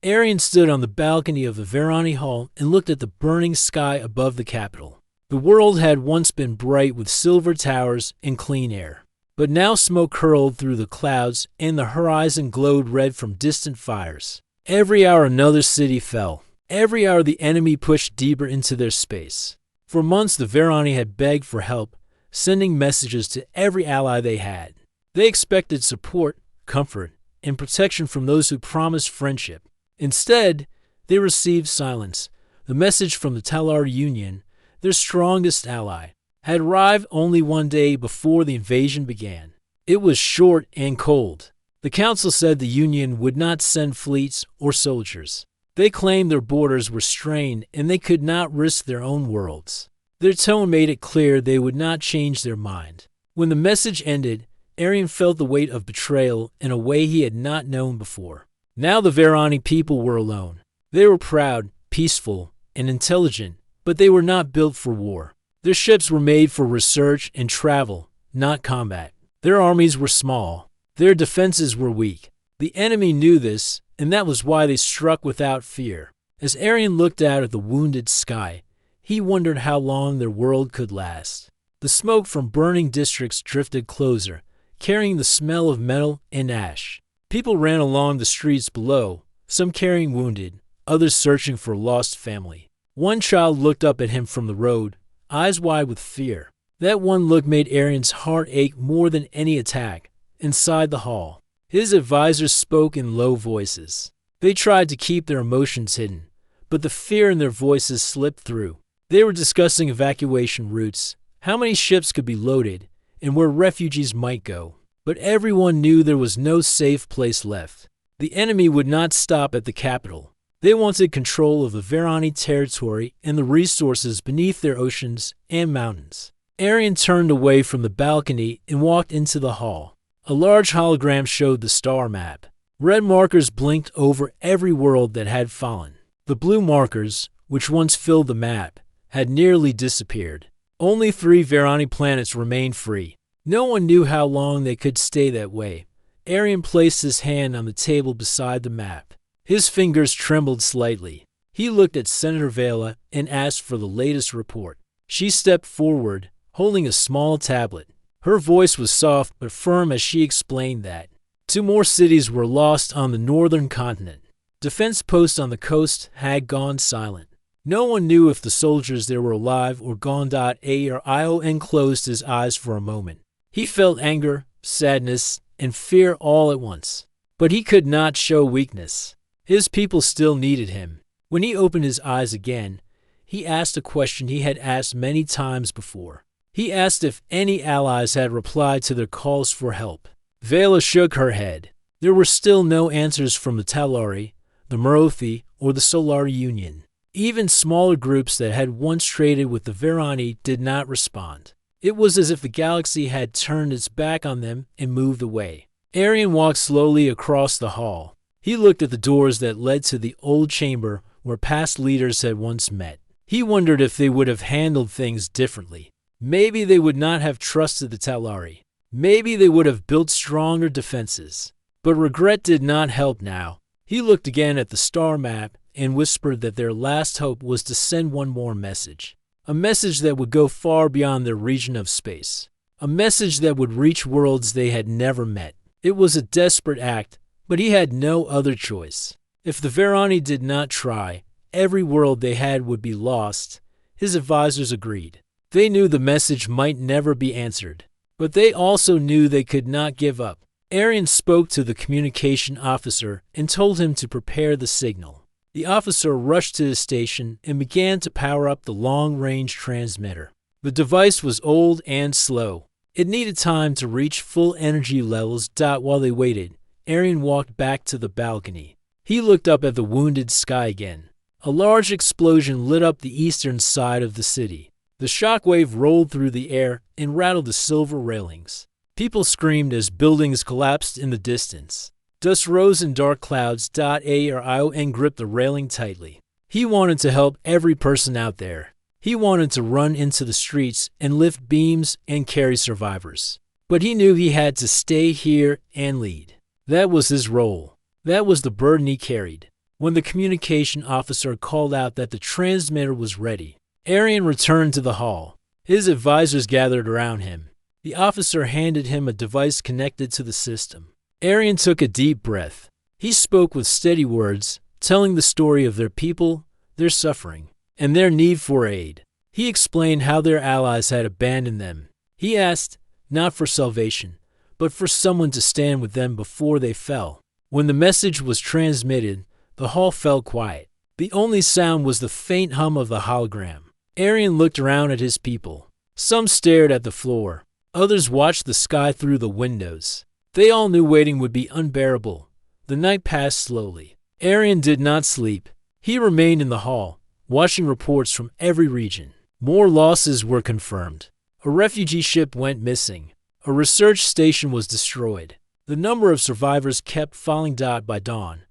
Arian stood on the balcony of the Verani Hall and looked at the burning sky above the capital. The world had once been bright with silver towers and clean air, but now smoke curled through the clouds and the horizon glowed red from distant fires. Every hour another city fell. Every hour the enemy pushed deeper into their space. For months the Verani had begged for help, sending messages to every ally they had. They expected support, comfort, and protection from those who promised friendship. Instead, they received silence. The message from the Talar Union, their strongest ally, had arrived only one day before the invasion began. It was short and cold. The council said the Union would not send fleets or soldiers. They claimed their borders were strained and they could not risk their own worlds. Their tone made it clear they would not change their mind. When the message ended, Arian felt the weight of betrayal in a way he had not known before. Now the Verani people were alone. They were proud, peaceful, and intelligent, but they were not built for war. Their ships were made for research and travel, not combat. Their armies were small. Their defenses were weak. The enemy knew this, and that was why they struck without fear. As Arian looked out at the wounded sky, he wondered how long their world could last. The smoke from burning districts drifted closer, carrying the smell of metal and ash. People ran along the streets below, some carrying wounded, others searching for a lost family. One child looked up at him from the road, eyes wide with fear. That one look made Arian's heart ache more than any attack. Inside the hall, his advisors spoke in low voices. They tried to keep their emotions hidden, but the fear in their voices slipped through. They were discussing evacuation routes, how many ships could be loaded, and where refugees might go. But everyone knew there was no safe place left. The enemy would not stop at the capital. They wanted control of the Verani territory and the resources beneath their oceans and mountains. Arian turned away from the balcony and walked into the hall. A large hologram showed the star map. Red markers blinked over every world that had fallen. The blue markers, which once filled the map, had nearly disappeared. Only 3 Verani planets remained free. No one knew how long they could stay that way. Arian placed his hand on the table beside the map. His fingers trembled slightly. He looked at Senator Vela and asked for the latest report. She stepped forward, holding a small tablet. Her voice was soft but firm as she explained that 2 more cities were lost on the northern continent. Defense posts on the coast had gone silent. No one knew if the soldiers there were alive or gone. Arian closed his eyes for a moment. He felt anger, sadness, and fear all at once. But he could not show weakness. His people still needed him. When he opened his eyes again, he asked a question he had asked many times before. He asked if any allies had replied to their calls for help. Vela shook her head. There were still no answers from the Talari, the Merothi, or the Solar Union. Even smaller groups that had once traded with the Verani did not respond. It was as if the galaxy had turned its back on them and moved away. Arian walked slowly across the hall. He looked at the doors that led to the old chamber where past leaders had once met. He wondered if they would have handled things differently. Maybe they would not have trusted the Talari. Maybe they would have built stronger defenses. But regret did not help now. He looked again at the star map and whispered that their last hope was to send one more message. A message that would go far beyond their region of space. A message that would reach worlds they had never met. It was a desperate act, but he had no other choice. If the Verani did not try, every world they had would be lost. His advisors agreed. They knew the message might never be answered, but they also knew they could not give up. Arian spoke to the communication officer and told him to prepare the signal. The officer rushed to the station and began to power up the long-range transmitter. The device was old and slow. It needed time to reach full energy levels. While they waited, Arian walked back to the balcony. He looked up at the wounded sky again. A large explosion lit up the eastern side of the city. The shockwave rolled through the air and rattled the silver railings. People screamed as buildings collapsed in the distance. Dust rose in dark clouds. Arian gripped the railing tightly. He wanted to help every person out there. He wanted to run into the streets and lift beams and carry survivors. But he knew he had to stay here and lead. That was his role. That was the burden he carried. when the communication officer called out that the transmitter was ready. Arian returned to the hall. His advisors gathered around him. The officer handed him a device connected to the system. Arian took a deep breath. He spoke with steady words, telling the story of their people, their suffering, and their need for aid. He explained how their allies had abandoned them. He asked, not for salvation, but for someone to stand with them before they fell. When the message was transmitted, the hall fell quiet. The only sound was the faint hum of the hologram. Arian looked around at his people. Some stared at the floor. Others watched the sky through the windows. They all knew waiting would be unbearable. The night passed slowly. Arian did not sleep. He remained in the hall, watching reports from every region. More losses were confirmed. A refugee ship went missing. A research station was destroyed. The number of survivors kept falling by dawn.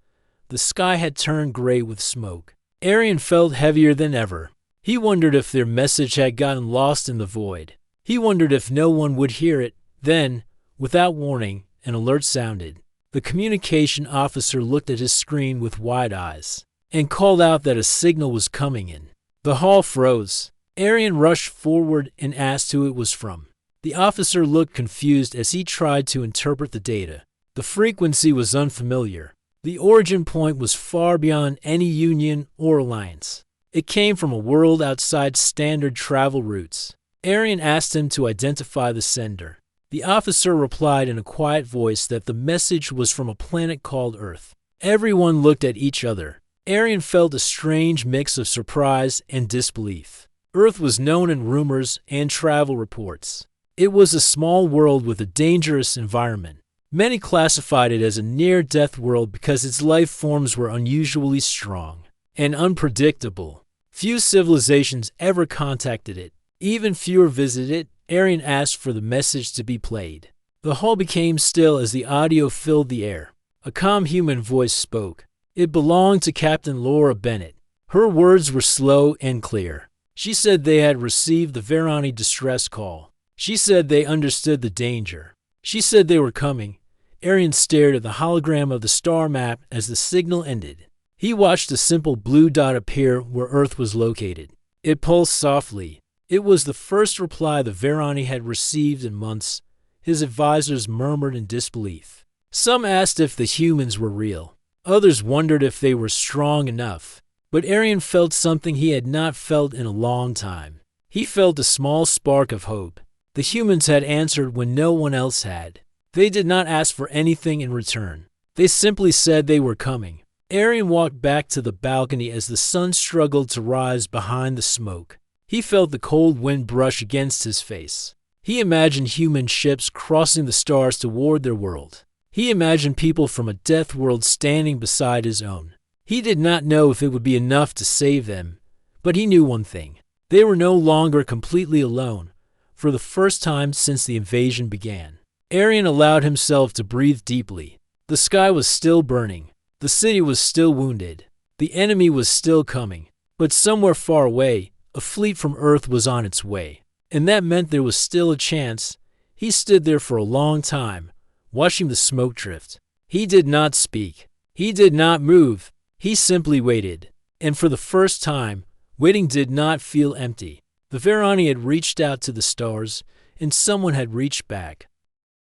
The sky had turned gray with smoke. Arian felt heavier than ever. He wondered if their message had gotten lost in the void. He wondered if no one would hear it. Then, without warning, an alert sounded. The communication officer looked at his screen with wide eyes and called out that a signal was coming in. The hall froze. Arian rushed forward and asked who it was from. The officer looked confused as he tried to interpret the data. The frequency was unfamiliar. The origin point was far beyond any union or alliance. It came from a world outside standard travel routes. Arian asked him to identify the sender. The officer replied in a quiet voice that the message was from a planet called Earth. Everyone looked at each other. Arian felt a strange mix of surprise and disbelief. Earth was known in rumors and travel reports. It was a small world with a dangerous environment. Many classified it as a near-death world because its life forms were unusually strong and unpredictable. Few civilizations ever contacted it. Even fewer visited it. Arian asked for the message to be played. The hall became still as the audio filled the air. A calm human voice spoke. It belonged to Captain Laura Bennett. Her words were slow and clear. She said they had received the Verani distress call. She said they understood the danger. She said they were coming. Arian stared at the hologram of the star map as the signal ended. He watched a simple blue dot appear where Earth was located. It pulsed softly. It was the first reply the Verani had received in months. His advisors murmured in disbelief. Some asked if the humans were real. Others wondered if they were strong enough. But Arian felt something he had not felt in a long time. He felt a small spark of hope. The humans had answered when no one else had. They did not ask for anything in return. They simply said they were coming. Arian walked back to the balcony as the sun struggled to rise behind the smoke. He felt the cold wind brush against his face. He imagined human ships crossing the stars toward their world. He imagined people from a death world standing beside his own. He did not know if it would be enough to save them, but he knew one thing. They were no longer completely alone. For the first time since the invasion began, Arian allowed himself to breathe deeply. The sky was still burning. The city was still wounded. The enemy was still coming. But somewhere far away, a fleet from Earth was on its way. And that meant there was still a chance. He stood there for a long time, watching the smoke drift. He did not speak. He did not move. He simply waited. And for the first time, waiting did not feel empty. The Verani had reached out to the stars, and someone had reached back.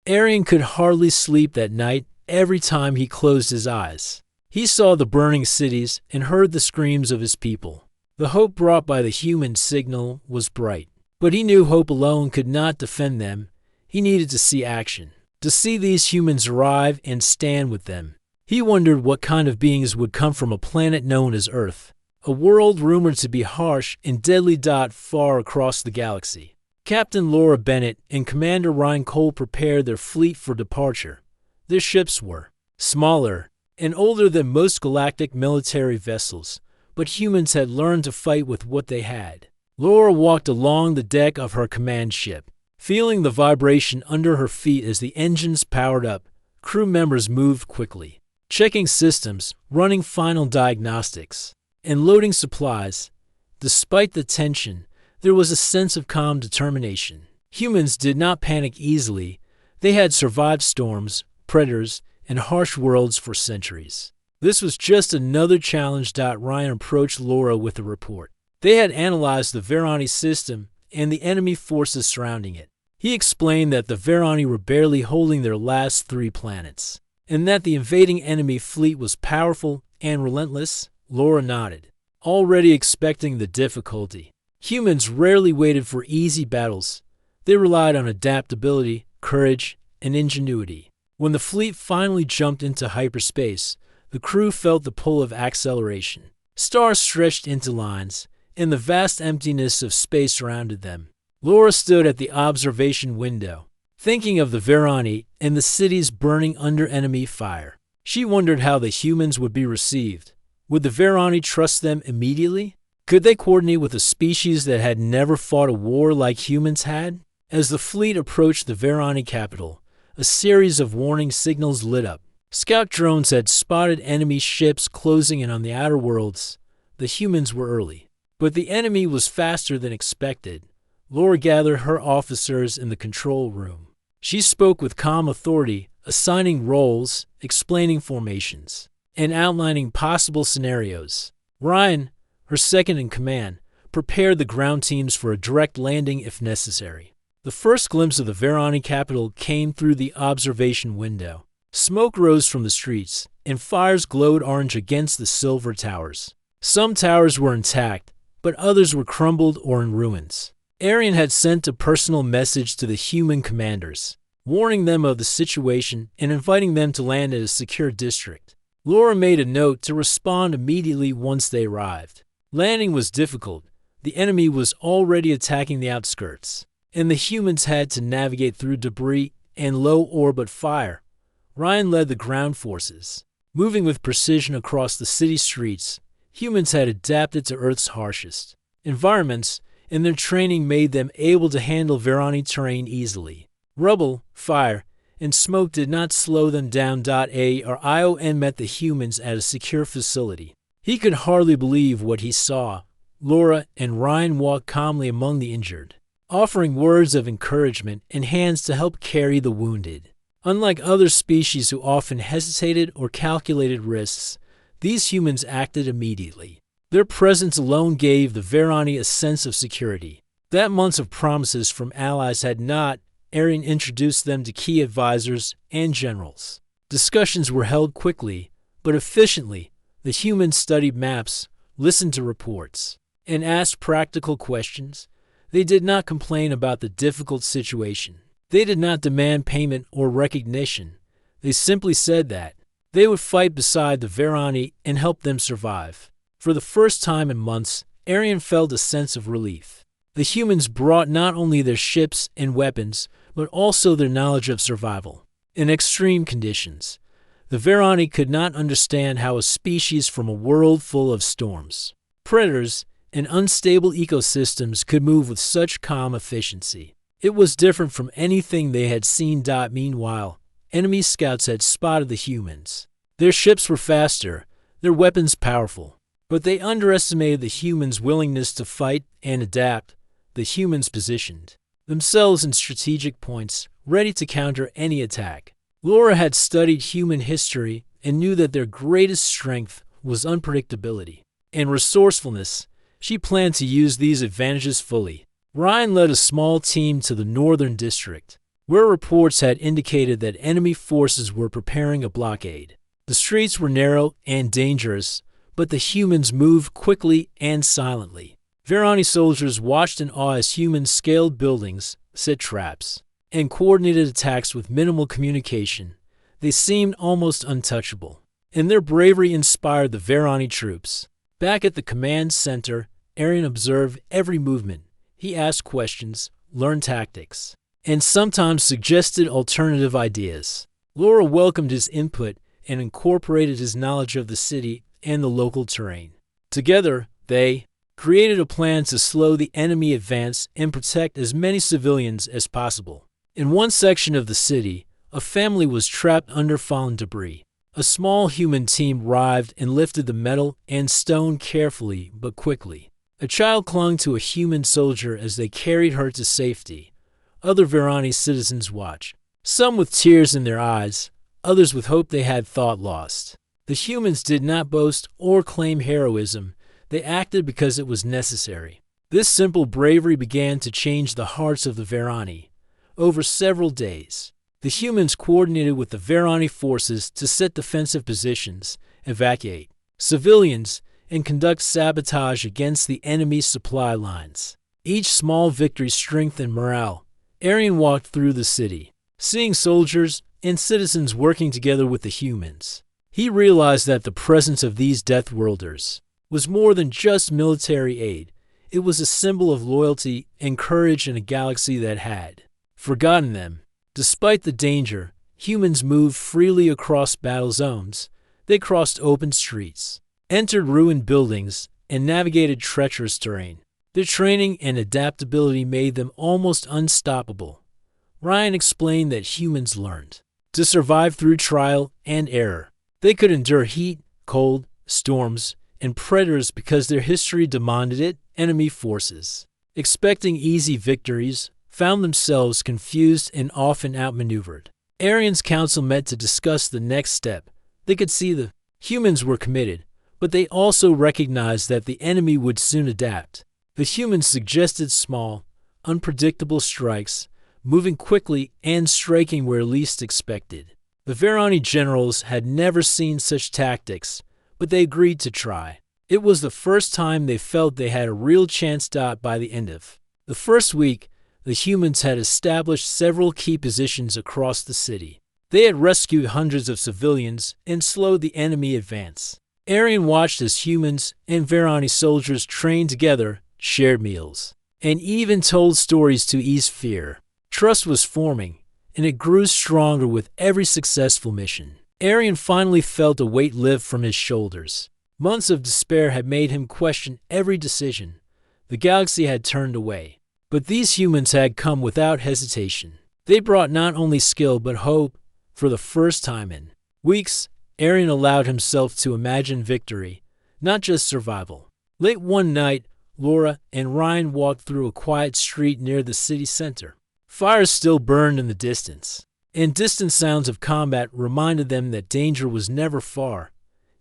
Arian could hardly sleep that night every time he closed his eyes. He saw the burning cities and heard the screams of his people. The hope brought by the human signal was bright, but he knew hope alone could not defend them. He needed to see action, to see these humans arrive and stand with them. He wondered what kind of beings would come from a planet known as Earth, a world rumored to be harsh and deadly far across the galaxy. Captain Laura Bennett and Commander Ryan Cole prepared their fleet for departure. Their ships were smaller and older than most galactic military vessels, but humans had learned to fight with what they had. Laura walked along the deck of her command ship, feeling the vibration under her feet as the engines powered up. Crew members moved quickly, checking systems, running final diagnostics, and loading supplies. Despite the tension, there was a sense of calm determination. Humans did not panic easily. They had survived storms, predators, and harsh worlds for centuries. This was just another challenge. Ryan approached Laura with a report. They had analyzed the Verani system and the enemy forces surrounding it. He explained that the Verani were barely holding their last 3 planets, and that the invading enemy fleet was powerful and relentless. Laura nodded, already expecting the difficulty. Humans rarely waited for easy battles. They relied on adaptability, courage, and ingenuity. When the fleet finally jumped into hyperspace, the crew felt the pull of acceleration. Stars stretched into lines, and the vast emptiness of space surrounded them. Laura stood at the observation window, thinking of the Verani and the cities burning under enemy fire. She wondered how the humans would be received. Would the Verani trust them immediately? Could they coordinate with a species that had never fought a war like humans had? As the fleet approached the Verani capital, a series of warning signals lit up. Scout drones had spotted enemy ships closing in on the outer worlds. The humans were early, but the enemy was faster than expected. Laura gathered her officers in the control room. She spoke with calm authority, assigning roles, explaining formations, and outlining possible scenarios. Ryan, her second in command, prepared the ground teams for a direct landing if necessary. The first glimpse of the Verani capital came through the observation window. Smoke rose from the streets, and fires glowed orange against the silver towers. Some towers were intact, but others were crumbled or in ruins. Arian had sent a personal message to the human commanders, warning them of the situation and inviting them to land at a secure district. Laura made a note to respond immediately once they arrived. Landing was difficult. The enemy was already attacking the outskirts, and the humans had to navigate through debris and low-orbit fire. Ryan led the ground forces, moving with precision across the city streets. Humans had adapted to Earth's harshest environments, and their training made them able to handle Verani terrain easily. Rubble, fire, and smoke did not slow them down. Ion met the humans at a secure facility. He could hardly believe what he saw. Laura and Ryan walked calmly among the injured, offering words of encouragement and hands to help carry the wounded. Unlike other species who often hesitated or calculated risks, these humans acted immediately. Their presence alone gave the Verani a sense of security. That months of promises from allies had not. Arian introduced them to key advisors and generals. Discussions were held quickly, but efficiently. The humans studied maps, listened to reports, and asked practical questions. They did not complain about the difficult situation. They did not demand payment or recognition. They simply said that they would fight beside the Verani and help them survive. For the first time in months, Arian felt a sense of relief. The humans brought not only their ships and weapons, but also their knowledge of survival. In extreme conditions, the Verani could not understand how a species from a world full of storms, predators, and unstable ecosystems could move with such calm efficiency. It was different from anything they had seen. Meanwhile, enemy scouts had spotted the humans. Their ships were faster, their weapons powerful, but they underestimated the humans' willingness to fight and adapt. The humans positioned themselves in strategic points, ready to counter any attack. Laura had studied human history and knew that their greatest strength was unpredictability and resourcefulness. She planned to use these advantages fully. Ryan led a small team to the northern district, where reports had indicated that enemy forces were preparing a blockade. The streets were narrow and dangerous, but the humans moved quickly and silently. Verani soldiers watched in awe as humans scaled buildings, set traps, and coordinated attacks with minimal communication. They seemed almost untouchable, and their bravery inspired the Verani troops. Back at the command center, Arian observed every movement. He asked questions, learned tactics, and sometimes suggested alternative ideas. Laura welcomed his input and incorporated his knowledge of the city and the local terrain. Together, they created a plan to slow the enemy advance and protect as many civilians as possible. In one section of the city, a family was trapped under fallen debris. A small human team arrived and lifted the metal and stone carefully but quickly. A child clung to a human soldier as they carried her to safety. Other Verani citizens watched, some with tears in their eyes, others with hope they had thought lost. The humans did not boast or claim heroism. They acted because it was necessary. This simple bravery began to change the hearts of the Verani. Over several days, the humans coordinated with the Verani forces to set defensive positions, evacuate civilians, and conduct sabotage against the enemy's supply lines. Each small victory strengthened morale. Arian walked through the city, seeing soldiers and citizens working together with the humans. He realized that the presence of these Deathworlders was more than just military aid. It was a symbol of loyalty and courage in a galaxy that had forgotten them. Despite the danger, humans moved freely across battle zones. They crossed open streets, entered ruined buildings, and navigated treacherous terrain. Their training and adaptability made them almost unstoppable. Ryan explained that humans learned to survive through trial and error. They could endure heat, cold, storms, and predators because their history demanded it. Enemy forces, expecting easy victories, found themselves confused and often outmaneuvered. Arian's council met to discuss the next step. They could see the humans were committed, but they also recognized that the enemy would soon adapt. The humans suggested small, unpredictable strikes, moving quickly and striking where least expected. The Verani generals had never seen such tactics, but they agreed to try. It was the first time they felt they had a real chance. By the end of the first week, the humans had established several key positions across the city. They had rescued hundreds of civilians and slowed the enemy advance. Arian watched as humans and Verani soldiers trained together, shared meals, and even told stories to ease fear. Trust was forming, and it grew stronger with every successful mission. Arian finally felt a weight lift from his shoulders. Months of despair had made him question every decision. The galaxy had turned away. But these humans had come without hesitation. They brought not only skill but hope. For the first time in weeks, Arian allowed himself to imagine victory, not just survival. Late one night, Laura and Ryan walked through a quiet street near the city center. Fires still burned in the distance, and distant sounds of combat reminded them that danger was never far.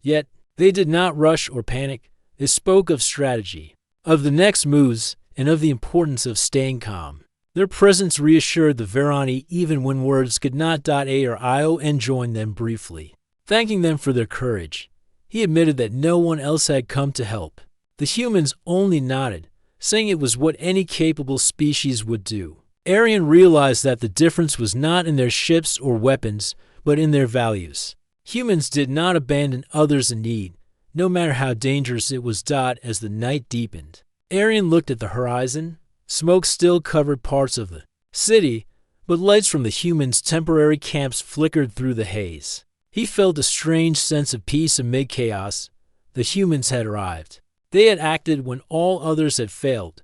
Yet, they did not rush or panic. They spoke of strategy, of the next moves, and of the importance of staying calm. Their presence reassured the Verani even when words could not. A or Io and joined them briefly, thanking them for their courage. He admitted that no one else had come to help. The humans only nodded, saying it was what any capable species would do. Arian realized that the difference was not in their ships or weapons, but in their values. Humans did not abandon others in need, no matter how dangerous it was. As the night deepened, Arian looked at the horizon. Smoke still covered parts of the city, but lights from the humans' temporary camps flickered through the haze. He felt a strange sense of peace amid chaos. The humans had arrived. They had acted when all others had failed.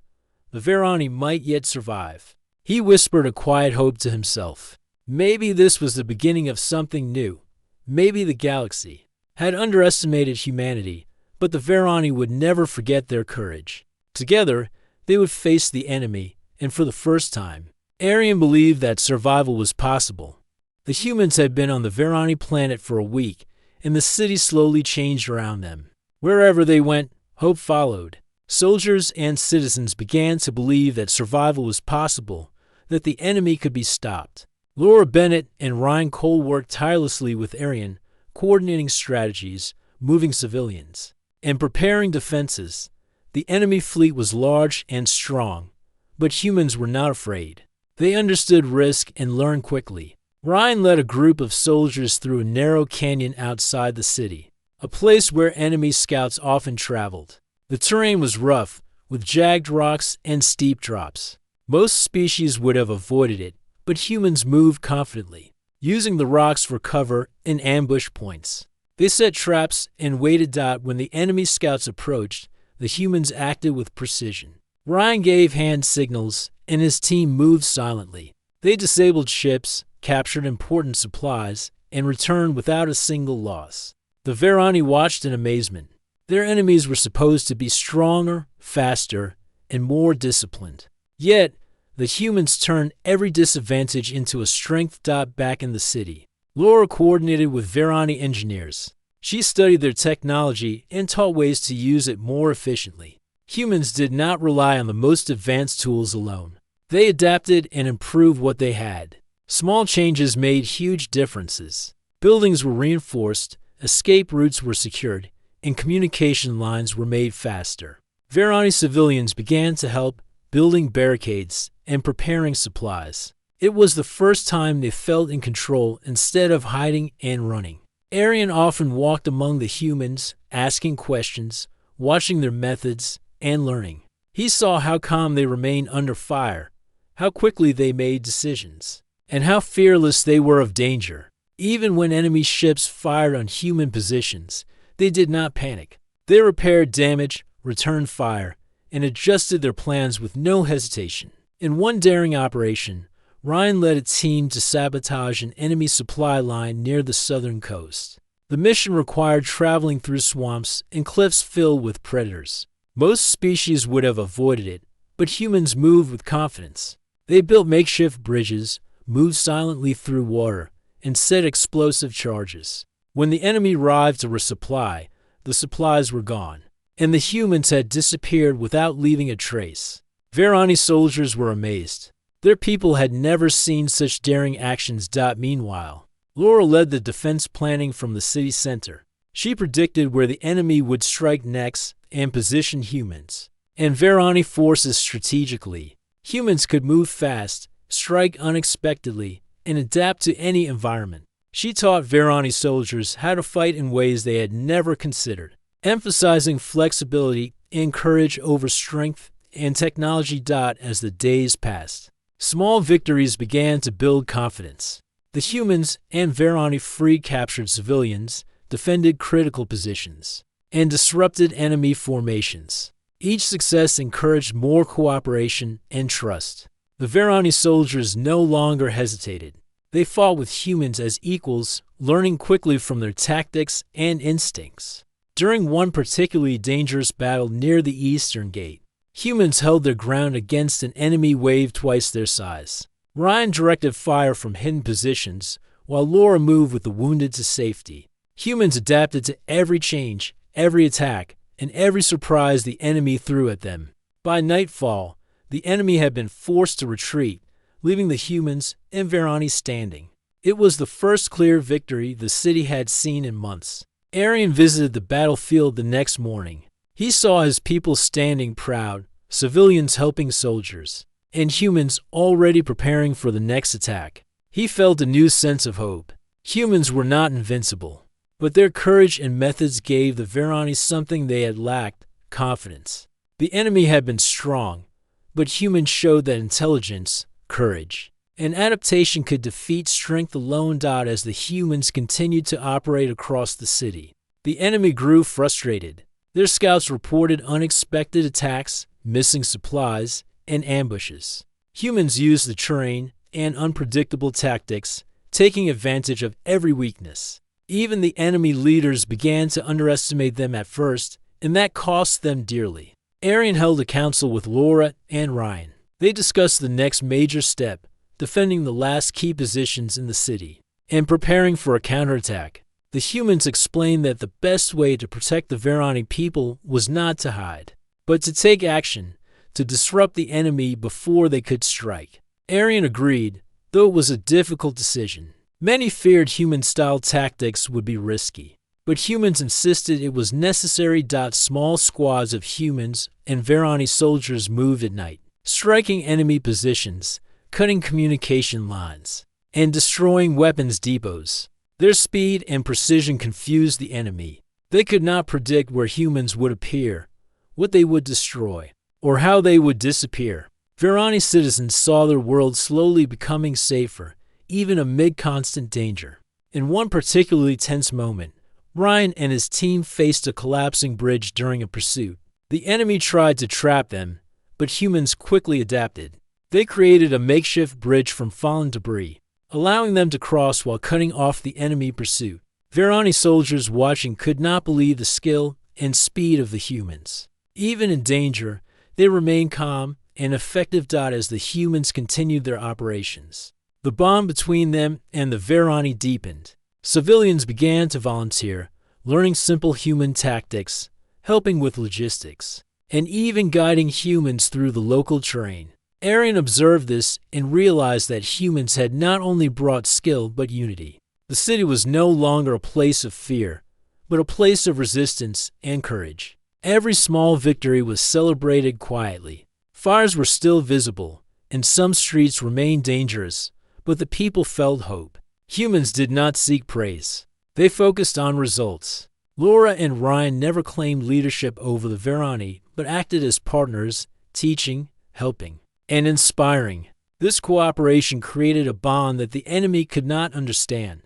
The Verani might yet survive. He whispered a quiet hope to himself. Maybe this was the beginning of something new. Maybe the galaxy had underestimated humanity, but the Verani would never forget their courage. Together, they would face the enemy, and for the first time, Arian believed that survival was possible. The humans had been on the Verani planet for a week, and the city slowly changed around them. Wherever they went, hope followed. Soldiers and citizens began to believe that survival was possible, that the enemy could be stopped. Laura Bennett and Ryan Cole worked tirelessly with Arian, coordinating strategies, moving civilians, and preparing defenses. The enemy fleet was large and strong, but humans were not afraid. They understood risk and learned quickly. Ryan led a group of soldiers through a narrow canyon outside the city, a place where enemy scouts often traveled. The terrain was rough, with jagged rocks and steep drops. Most species would have avoided it, but humans moved confidently, using the rocks for cover and ambush points. They set traps and waited. When the enemy scouts approached, the humans acted with precision. Ryan gave hand signals, and his team moved silently. They disabled ships, captured important supplies, and returned without a single loss. The Verani watched in amazement. Their enemies were supposed to be stronger, faster, and more disciplined. Yet, the humans turned every disadvantage into a strength. Back in the city, Laura coordinated with Verani engineers, She studied their technology and taught ways to use it more efficiently. Humans did not rely on the most advanced tools alone. They adapted and improved what they had. Small changes made huge differences. Buildings were reinforced, escape routes were secured, and communication lines were made faster. Verani civilians began to help, building barricades and preparing supplies. It was the first time they felt in control instead of hiding and running. Arian often walked among the humans, asking questions, watching their methods, and learning. He saw how calm they remained under fire, how quickly they made decisions, and how fearless they were of danger. Even when enemy ships fired on human positions, they did not panic. They repaired damage, returned fire, and adjusted their plans with no hesitation. In one daring operation, Ryan led a team to sabotage an enemy supply line near the southern coast. The mission required traveling through swamps and cliffs filled with predators. Most species would have avoided it, but humans moved with confidence. They built makeshift bridges, moved silently through water, and set explosive charges. When the enemy arrived to resupply, the supplies were gone, and the humans had disappeared without leaving a trace. Verani soldiers were amazed. Their people had never seen such daring actions. Meanwhile, Laura led the defense planning from the city center. She predicted where the enemy would strike next and positioned humans and Verani forces strategically. Humans could move fast, strike unexpectedly, and adapt to any environment. She taught Verani soldiers how to fight in ways they had never considered, emphasizing flexibility and courage over strength and technology. As the days passed, small victories began to build confidence. The humans and Verani freed captured civilians, defended critical positions, and disrupted enemy formations. Each success encouraged more cooperation and trust. The Verani soldiers no longer hesitated. They fought with humans as equals, learning quickly from their tactics and instincts. During one particularly dangerous battle near the Eastern Gate, humans held their ground against an enemy wave twice their size. Ryan directed fire from hidden positions, while Laura moved with the wounded to safety. Humans adapted to every change, every attack, and every surprise the enemy threw at them. By nightfall, the enemy had been forced to retreat, leaving the humans and Verani standing. It was the first clear victory the city had seen in months. Arian visited the battlefield the next morning. He saw his people standing proud, civilians helping soldiers, and humans already preparing for the next attack. He felt a new sense of hope. Humans were not invincible, but their courage and methods gave the Verani something they had lacked: confidence. The enemy had been strong, but humans showed that intelligence, courage, and adaptation could defeat strength alone. As the humans continued to operate across the city, the enemy grew frustrated. Their scouts reported unexpected attacks, missing supplies, and ambushes. Humans used the terrain and unpredictable tactics, taking advantage of every weakness. Even the enemy leaders began to underestimate them at first, and that cost them dearly. Arian held a council with Laura and Ryan. They discussed the next major step, defending the last key positions in the city, and preparing for a counterattack. The humans explained that the best way to protect the Verani people was not to hide, but to take action, to disrupt the enemy before they could strike. Arian agreed, though it was a difficult decision. Many feared human-style tactics would be risky, but humans insisted it was necessary. Small squads of humans and Verani soldiers moved at night, striking enemy positions, cutting communication lines, and destroying weapons depots. Their speed and precision confused the enemy. They could not predict where humans would appear, what they would destroy, or how they would disappear. Verani citizens saw their world slowly becoming safer, even amid constant danger. In one particularly tense moment, Ryan and his team faced a collapsing bridge during a pursuit. The enemy tried to trap them, but humans quickly adapted. They created a makeshift bridge from fallen debris, allowing them to cross while cutting off the enemy pursuit. Verani soldiers watching could not believe the skill and speed of the humans. Even in danger, they remained calm and effective. As the humans continued their operations, the bond between them and the Verani deepened. Civilians began to volunteer, learning simple human tactics, helping with logistics, and even guiding humans through the local terrain. Arian observed this and realized that humans had not only brought skill but unity. The city was no longer a place of fear, but a place of resistance and courage. Every small victory was celebrated quietly. Fires were still visible, and some streets remained dangerous, but the people felt hope. Humans did not seek praise. They focused on results. Laura and Ryan never claimed leadership over the Verani, but acted as partners, teaching, helping, and inspiring. This cooperation created a bond that the enemy could not understand.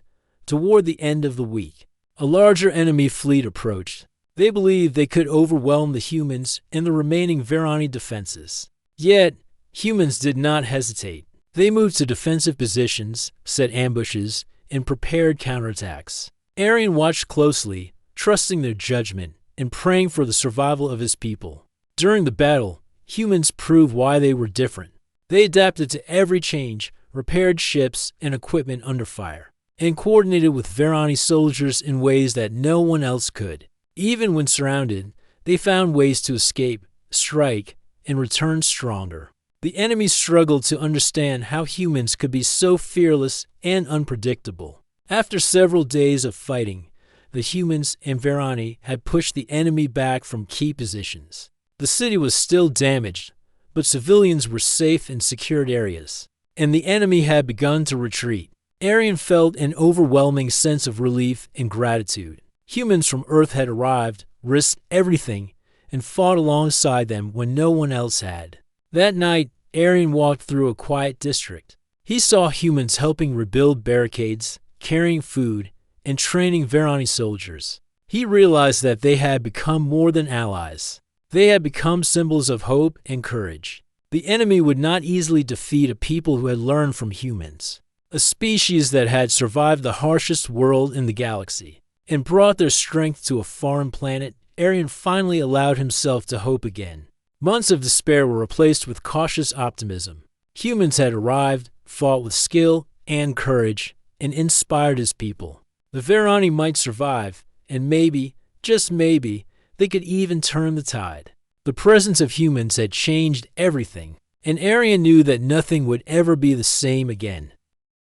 Toward the end of the week, a larger enemy fleet approached. They believed they could overwhelm the humans and the remaining Verani defenses. Yet, humans did not hesitate. They moved to defensive positions, set ambushes, and prepared counterattacks. Arian watched closely, trusting their judgment and praying for the survival of his people. During the battle, humans proved why they were different. They adapted to every change, repaired ships and equipment under fire, and coordinated with Verani soldiers in ways that no one else could. Even when surrounded, they found ways to escape, strike, and return stronger. The enemy struggled to understand how humans could be so fearless and unpredictable. After several days of fighting, the humans and Verani had pushed the enemy back from key positions. The city was still damaged, but civilians were safe in secured areas, and the enemy had begun to retreat. Arian felt an overwhelming sense of relief and gratitude. Humans from Earth had arrived, risked everything, and fought alongside them when no one else had. That night, Arian walked through a quiet district. He saw humans helping rebuild barricades, carrying food, and training Verani soldiers. He realized that they had become more than allies. They had become symbols of hope and courage. The enemy would not easily defeat a people who had learned from humans, a species that had survived the harshest world in the galaxy, and brought their strength to a foreign planet. Arian finally allowed himself to hope again. Months of despair were replaced with cautious optimism. Humans had arrived, fought with skill and courage, and inspired his people. The Verani might survive, and maybe, just maybe, they could even turn the tide. The presence of humans had changed everything, and Arian knew that nothing would ever be the same again.